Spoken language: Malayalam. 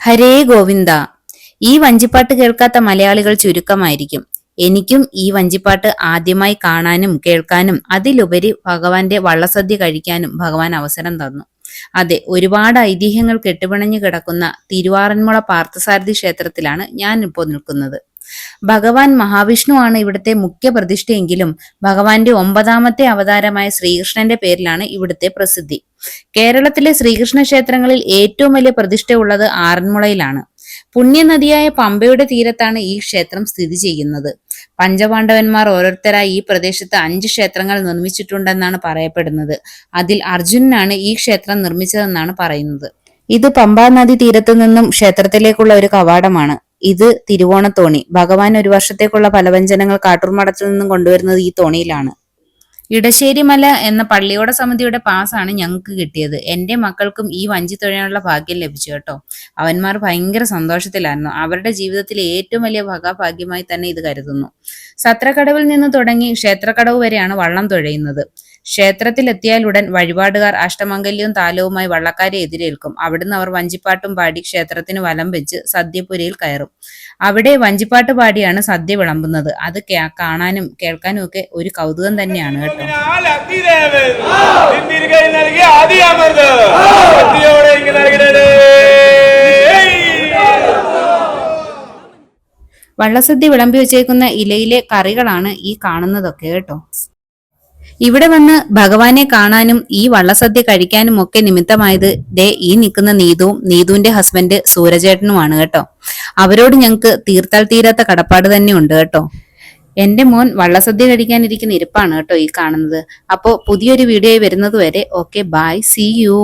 ഹരേ ഗോവിന്ദ. ഈ വഞ്ചിപ്പാട്ട് കേൾക്കാത്ത മലയാളികൾ ചുരുക്കമായിരിക്കും. എനിക്കും ഈ വഞ്ചിപ്പാട്ട് ആദ്യമായി കാണാനും കേൾക്കാനും അതിലുപരി ഭഗവാന്റെ വള്ളസദ്യ കഴിക്കാനും ഭഗവാൻ അവസരം തന്നു. അതെ, ഒരുപാട് ഐതിഹ്യങ്ങൾ കെട്ടുപിണഞ്ഞു കിടക്കുന്ന തിരുവാറന്മുള പാർത്ഥസാരഥി ക്ഷേത്രത്തിലാണ് ഞാൻ ഇപ്പോൾ നിൽക്കുന്നത്. ഭഗവാൻ മഹാവിഷ്ണു ആണ് ഇവിടുത്തെ മുഖ്യ പ്രതിഷ്ഠയെങ്കിലും ഭഗവാന്റെ 9ാമത്തെ അവതാരമായ ശ്രീകൃഷ്ണന്റെ പേരിലാണ് ഇവിടുത്തെ പ്രസിദ്ധി. കേരളത്തിലെ ശ്രീകൃഷ്ണ ക്ഷേത്രങ്ങളിൽ ഏറ്റവും വലിയ പ്രതിഷ്ഠയുള്ളത് ആറന്മുളയിലാണ്. പുണ്യനദിയായ പമ്പയുടെ തീരത്താണ് ഈ ക്ഷേത്രം സ്ഥിതി ചെയ്യുന്നത്. പഞ്ചപാണ്ഡവന്മാർ ഓരോരുത്തരായി ഈ പ്രദേശത്ത് 5 ക്ഷേത്രങ്ങൾ നിർമ്മിച്ചിട്ടുണ്ടെന്നാണ് പറയപ്പെടുന്നത്. അതിൽ അർജുനനാണ് ഈ ക്ഷേത്രം നിർമ്മിച്ചതെന്നാണ് പറയുന്നത്. ഇത് പമ്പാ നദി തീരത്തു നിന്നും ക്ഷേത്രത്തിലേക്കുള്ള ഒരു കവാടമാണ്. ഇത് തിരുവോണത്തോണി. ഭഗവാൻ ഒരു വർഷത്തേക്കുള്ള ഫലവ്യഞ്ജനങ്ങൾ കാട്ടൂർമഠത്തിൽ നിന്നും കൊണ്ടുവരുന്നത് ഈ തോണിയിലാണ്. ഇടശ്ശേരിമല എന്ന പള്ളിയോട സമിതിയുടെ പാസ്സാണ് ഞങ്ങൾക്ക് കിട്ടിയത്. എൻ്റെ മക്കൾക്കും ഈ വഞ്ചി തുഴയാനുള്ള ഭാഗ്യം ലഭിച്ചു കേട്ടോ. അവന്മാർ ഭയങ്കര സന്തോഷത്തിലായിരുന്നു. അവരുടെ ജീവിതത്തിലെ ഏറ്റവും വലിയ ഭാഗ്യമായി തന്നെ ഇത് കരുതുന്നു. സത്രക്കടവിൽ നിന്ന് തുടങ്ങി ക്ഷേത്രക്കടവ് വരെയാണ് വള്ളം തുഴയുന്നത്. ക്ഷേത്രത്തിലെത്തിയാലുടൻ വഴിപാടുകാർ അഷ്ടമംഗല്യവും താലവുമായി വള്ളക്കാരെ എതിരേൽക്കും. അവിടുന്ന് അവർ വഞ്ചിപ്പാട്ടും പാടി ക്ഷേത്രത്തിന് വലം വെച്ച് സദ്യപുരയിൽ കയറും. അവിടെ വഞ്ചിപ്പാട്ട് പാടിയാണ് സദ്യ വിളമ്പുന്നത്. അത് കാണാനും കേൾക്കാനും ഒക്കെ ഒരു കൗതുകം തന്നെയാണ് കേട്ടോ. വള്ളസദ്യ വിളമ്പി വെച്ചേക്കുന്ന ഇലയിലെ കറികളാണ് ഈ കാണുന്നതൊക്കെ കേട്ടോ. ഇവിടെ വന്ന് ഭഗവാനെ കാണാനും ഈ വള്ളസദ്യ കഴിക്കാനും ഒക്കെ നിമിത്തമായത് ഈ നിൽക്കുന്ന നീതുവിന്റെ ഹസ്ബൻഡ് സൂരജേട്ടനുമാണ് കേട്ടോ. അവരോട് ഞങ്ങൾക്ക് തീർത്താൽ തീരാത്ത കടപ്പാട് തന്നെ ഉണ്ട് കേട്ടോ. എന്റെ മോൻ വള്ളസദ്യ കഴിക്കാനിരിക്കുന്ന ഇരിപ്പാണ് കേട്ടോ ഈ കാണുന്നത്. അപ്പോ പുതിയൊരു വീഡിയോ വരുന്നത് വരെ ഓക്കെ, ബൈ, സീ യു.